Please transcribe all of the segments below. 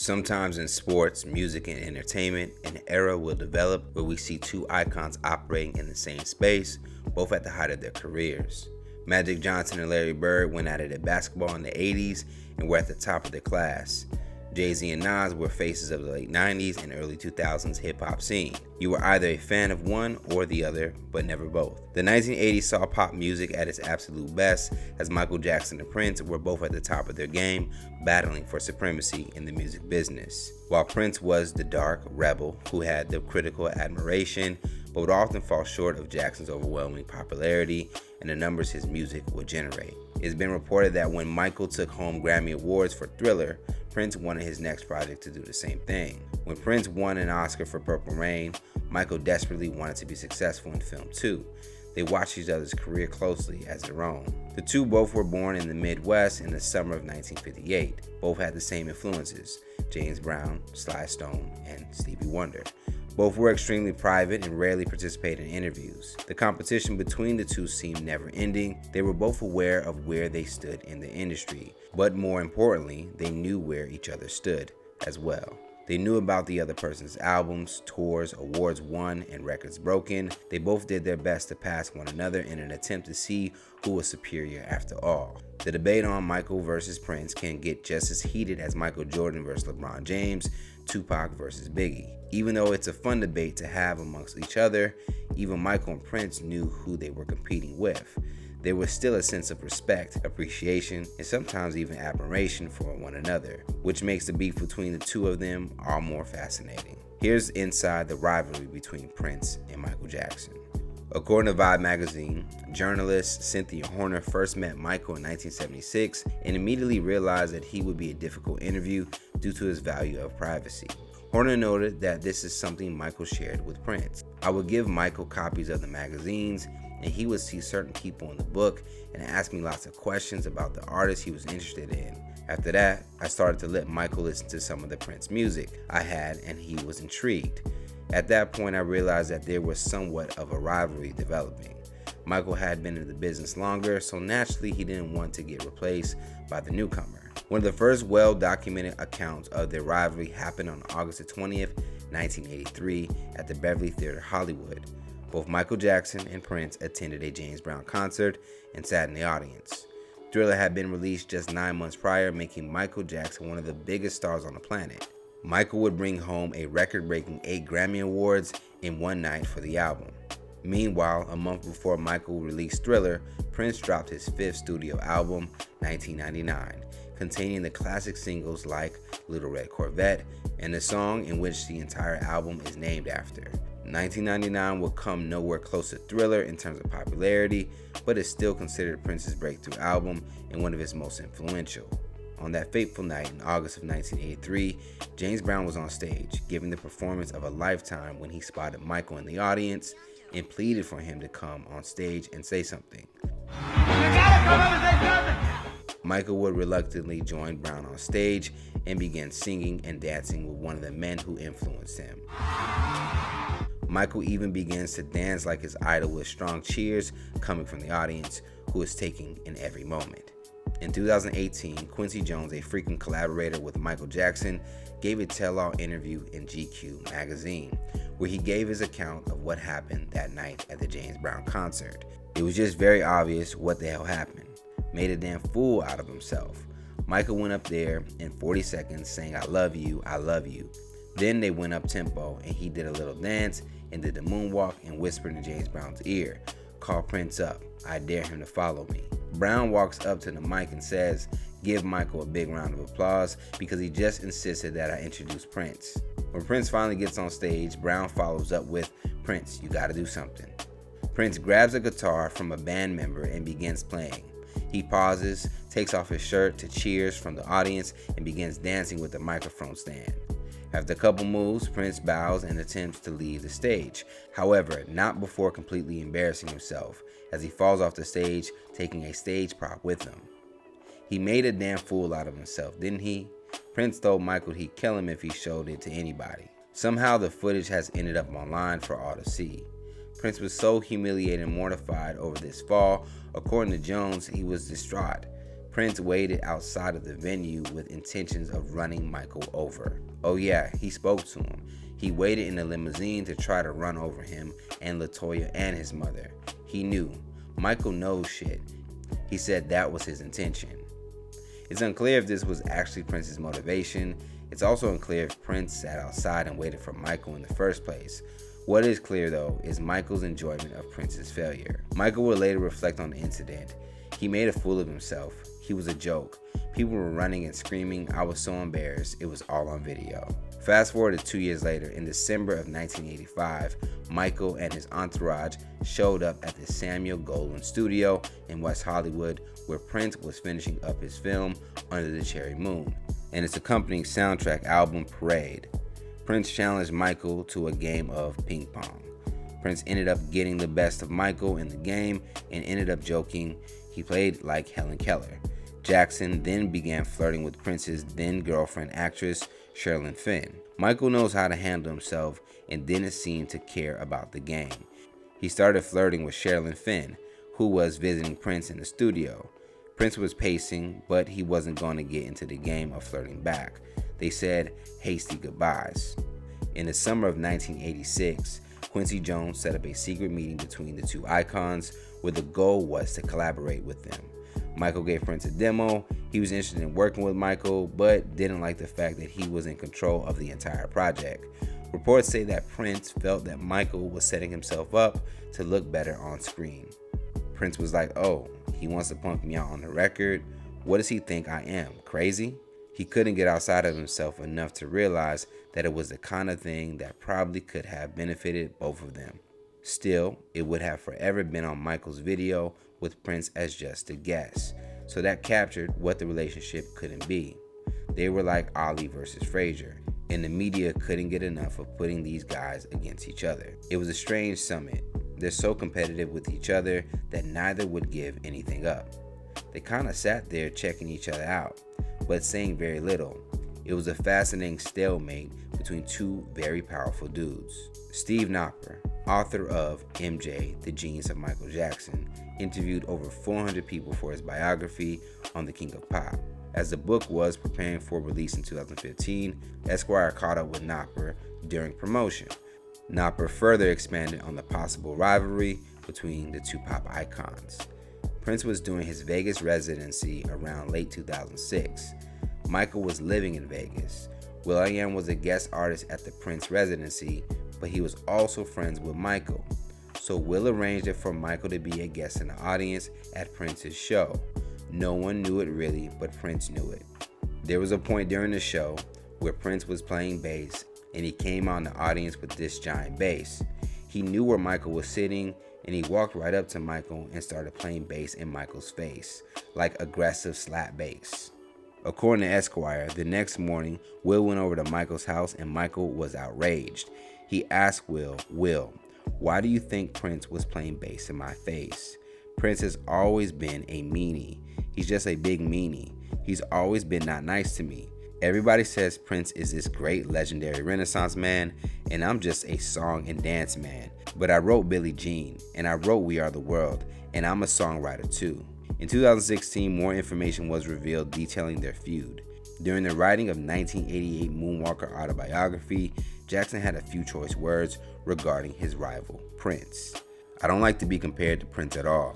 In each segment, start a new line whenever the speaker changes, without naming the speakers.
Sometimes in sports, music, and entertainment, an era will develop where we see two icons operating in the same space, both at the height of their careers. Magic Johnson and Larry Bird went at it at basketball in the 80s and were at the top of their class. Jay-Z and Nas were faces of the late 90s and early 2000s hip-hop scene. You were either a fan of one or the other, but never both. The 1980s saw pop music at its absolute best, as Michael Jackson and Prince were both at the top of their game, battling for supremacy in the music business. While Prince was the dark rebel who had the critical admiration, but would often fall short of Jackson's overwhelming popularity and the numbers his music would generate. It's been reported that when Michael took home Grammy Awards for Thriller, Prince wanted his next project to do the same thing. When Prince won an Oscar for Purple Rain, Michael desperately wanted to be successful in film too. They watched each other's career closely as their own. The two both were born in the Midwest in the summer of 1958. Both had the same influences: James Brown, Sly Stone, and Stevie Wonder. Both were extremely private and rarely participated in interviews. The competition between the two seemed never-ending. They were both aware of where they stood in the industry, but more importantly, they knew where each other stood as well. They knew about the other person's albums, tours, awards won, and records broken. They both did their best to pass one another in an attempt to see who was superior after all. The debate on Michael versus Prince can get just as heated as Michael Jordan versus LeBron James, Tupac versus Biggie. Even though it's a fun debate to have amongst each other, even Michael and Prince knew who they were competing with. There was still a sense of respect, appreciation, and sometimes even admiration for one another, which makes the beef between the two of them all more fascinating. Here's inside the rivalry between Prince and Michael Jackson. According to Vibe magazine, journalist Cynthia Horner first met Michael in 1976 and immediately realized that he would be a difficult interview due to his value of privacy. Horner noted that this is something Michael shared with Prince. "I would give Michael copies of the magazines, and he would see certain people in the book and ask me lots of questions about the artists he was interested in. After that, I started to let Michael listen to some of the Prince music I had, and he was intrigued. At that point, I realized that there was somewhat of a rivalry developing. Michael had been in the business longer, so naturally he didn't want to get replaced by the newcomer." One of the first well-documented accounts of their rivalry happened on August 20th, 1983 at the Beverly Theater, Hollywood. Both Michael Jackson and Prince attended a James Brown concert and sat in the audience. Thriller had been released just 9 months prior, making Michael Jackson one of the biggest stars on the planet. Michael would bring home a record-breaking 8 Grammy Awards in one night for the album. Meanwhile, a month before Michael released Thriller, Prince dropped his 5th studio album, 1999, containing the classic singles like Little Red Corvette and the song in which the entire album is named after. 1999 will come nowhere close to Thriller in terms of popularity, but is still considered Prince's breakthrough album and one of his most influential. On that fateful night in August of 1983, James Brown was on stage, giving the performance of a lifetime when he spotted Michael in the audience and pleaded for him to come on stage and say something. Michael would reluctantly join Brown on stage and began singing and dancing with one of the men who influenced him. Michael even begins to dance like his idol with strong cheers coming from the audience, who is taking in every moment. In 2018, Quincy Jones, a frequent collaborator with Michael Jackson, gave a tell-all interview in GQ magazine, where he gave his account of what happened that night at the James Brown concert. It was just very obvious what the hell happened. Made a damn fool out of himself. Michael went up there in 40 seconds saying, I love you, I love you. Then they went up tempo and he did a little dance and did the moonwalk and whispered in James Brown's ear, call Prince up, I dare him to follow me. Brown walks up to the mic and says, give Michael a big round of applause because he just insisted that I introduce Prince. When Prince finally gets on stage, Brown follows up with, Prince, you gotta do something. Prince grabs a guitar from a band member and begins playing. He pauses, takes off his shirt to cheers from the audience, and begins dancing with the microphone stand. After a couple moves, Prince bows and attempts to leave the stage. However, not before completely embarrassing himself, as he falls off the stage, taking a stage prop with him. He made a damn fool out of himself, didn't he? Prince told Michael he'd kill him if he showed it to anybody. Somehow the footage has ended up online for all to see. Prince was so humiliated and mortified over this fall. According to Jones, he was distraught. Prince waited outside of the venue with intentions of running Michael over. Oh yeah, he spoke to him. He waited in the limousine to try to run over him and LaToya and his mother. He knew. Michael knows shit. He said that was his intention. It's unclear if this was actually Prince's motivation. It's also unclear if Prince sat outside and waited for Michael in the first place. What is clear though is Michael's enjoyment of Prince's failure. Michael would later reflect on the incident. He made a fool of himself. He was a joke. People were running and screaming. I was so embarrassed. It was all on video. Fast forward to 2 years later, in December of 1985, Michael and his entourage showed up at the Samuel Goldwyn Studio in West Hollywood, where Prince was finishing up his film Under the Cherry Moon and its accompanying soundtrack album Parade. Prince challenged Michael to a game of ping pong. Prince ended up getting the best of Michael in the game and ended up joking he played like Helen Keller. Jackson then began flirting with Prince's then girlfriend actress Sherilyn Fenn. Michael knows how to handle himself and didn't seem to care about the game. He started flirting with Sherilyn Fenn, who was visiting Prince in the studio. Prince was pacing, but he wasn't going to get into the game of flirting back. They said hasty goodbyes. In the summer of 1986, Quincy Jones set up a secret meeting between the two icons where the goal was to collaborate with them. Michael gave Prince a demo. He was interested in working with Michael, but didn't like the fact that he was in control of the entire project. Reports say that Prince felt that Michael was setting himself up to look better on screen. Prince was like, oh, he wants to pump me out on the record. What does he think I am, crazy? He couldn't get outside of himself enough to realize that it was the kind of thing that probably could have benefited both of them. Still, it would have forever been on Michael's video with Prince as just a guest, so that captured what the relationship couldn't be. They were like Ali versus Frazier, and the media couldn't get enough of putting these guys against each other. It was a strange summit. They're so competitive with each other that neither would give anything up. They kind of sat there checking each other out, but saying very little. It was a fascinating stalemate between two very powerful dudes. Steve Knopper, author of MJ, The Genius of Michael Jackson, interviewed over 400 people for his biography on the King of Pop. As the book was preparing for release in 2015, Esquire caught up with Knopper during promotion. Knopper further expanded on the possible rivalry between the two pop icons. Prince was doing his Vegas residency around late 2006. Michael was living in Vegas. will.i.am was a guest artist at the Prince residency, but he was also friends with Michael. So Will arranged it for Michael to be a guest in the audience at Prince's show. No one knew it really, but Prince knew it. There was a point during the show where Prince was playing bass and he came out in the audience with this giant bass. He knew where Michael was sitting and he walked right up to Michael and started playing bass in Michael's face, like aggressive slap bass. According to Esquire, the next morning, Will went over to Michael's house and Michael was outraged. He asked Will, why do you think Prince was playing bass in my face? Prince has always been a meanie. He's just a big meanie. He's always been not nice to me. Everybody says Prince is this great legendary Renaissance man, and I'm just a song and dance man. But I wrote Billie Jean, and I wrote We Are the World, and I'm a songwriter too. In 2016, more information was revealed detailing their feud. During the writing of 1988 Moonwalker autobiography, Jackson had a few choice words regarding his rival, Prince. I don't like to be compared to Prince at all.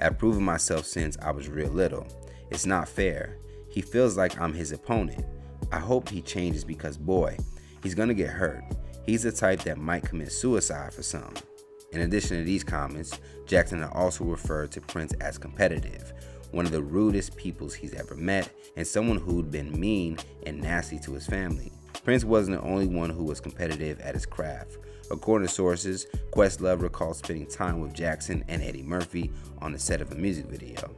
I've proven myself since I was real little. It's not fair. He feels like I'm his opponent. I hope he changes because boy, he's gonna get hurt. He's the type that might commit suicide for something. In addition to these comments, Jackson had also referred to Prince as competitive, one of the rudest peoples he's ever met, and someone who'd been mean and nasty to his family. Prince wasn't the only one who was competitive at his craft. According to sources, Questlove recalled spending time with Jackson and Eddie Murphy on the set of a music video.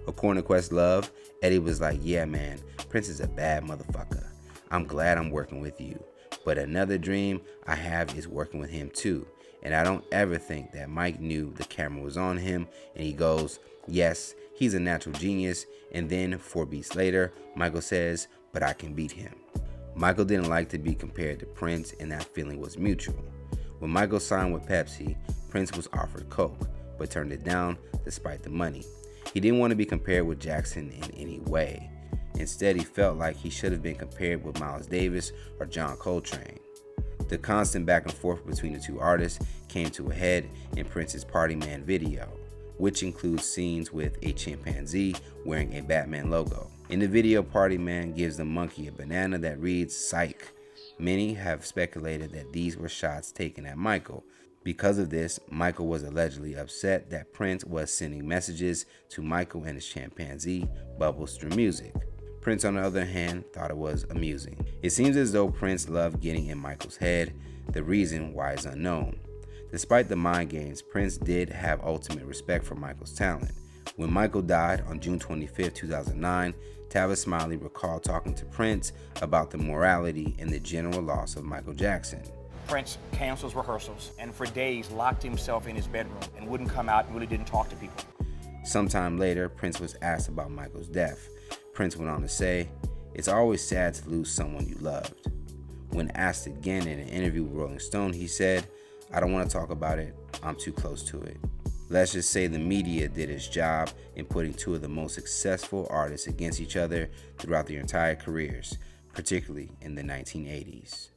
According to Questlove, Eddie was like, yeah man, Prince is a bad motherfucker. I'm glad I'm working with you. But another dream I have is working with him too. And I don't ever think that Mike knew the camera was on him. And he goes, yes, he's a natural genius. And then 4 beats later, Michael says, but I can beat him. Michael didn't like to be compared to Prince, and that feeling was mutual. When Michael signed with Pepsi, Prince was offered Coke, but turned it down despite the money. He didn't want to be compared with Jackson in any way. Instead, he felt like he should have been compared with Miles Davis or John Coltrane. The constant back and forth between the two artists came to a head in Prince's Party Man video, which includes scenes with a chimpanzee wearing a Batman logo. In the video, Party Man gives the monkey a banana that reads "Psych." Many have speculated that these were shots taken at Michael. Because of this, Michael was allegedly upset that Prince was sending messages to Michael and his chimpanzee, Bubbles, through music. Prince, on the other hand, thought it was amusing. It seems as though Prince loved getting in Michael's head. The reason why is unknown. Despite the mind games, Prince did have ultimate respect for Michael's talent. When Michael died on June 25, 2009, Tavis Smiley recalled talking to Prince about the morality and the general loss of Michael Jackson.
Prince cancels rehearsals and for days locked himself in his bedroom and wouldn't come out and really didn't talk to people.
Sometime later, Prince was asked about Michael's death. Prince went on to say, "It's always sad to lose someone you loved." When asked again in an interview with Rolling Stone, he said, "I don't want to talk about it. I'm too close to it." Let's just say the media did its job in putting two of the most successful artists against each other throughout their entire careers, particularly in the 1980s.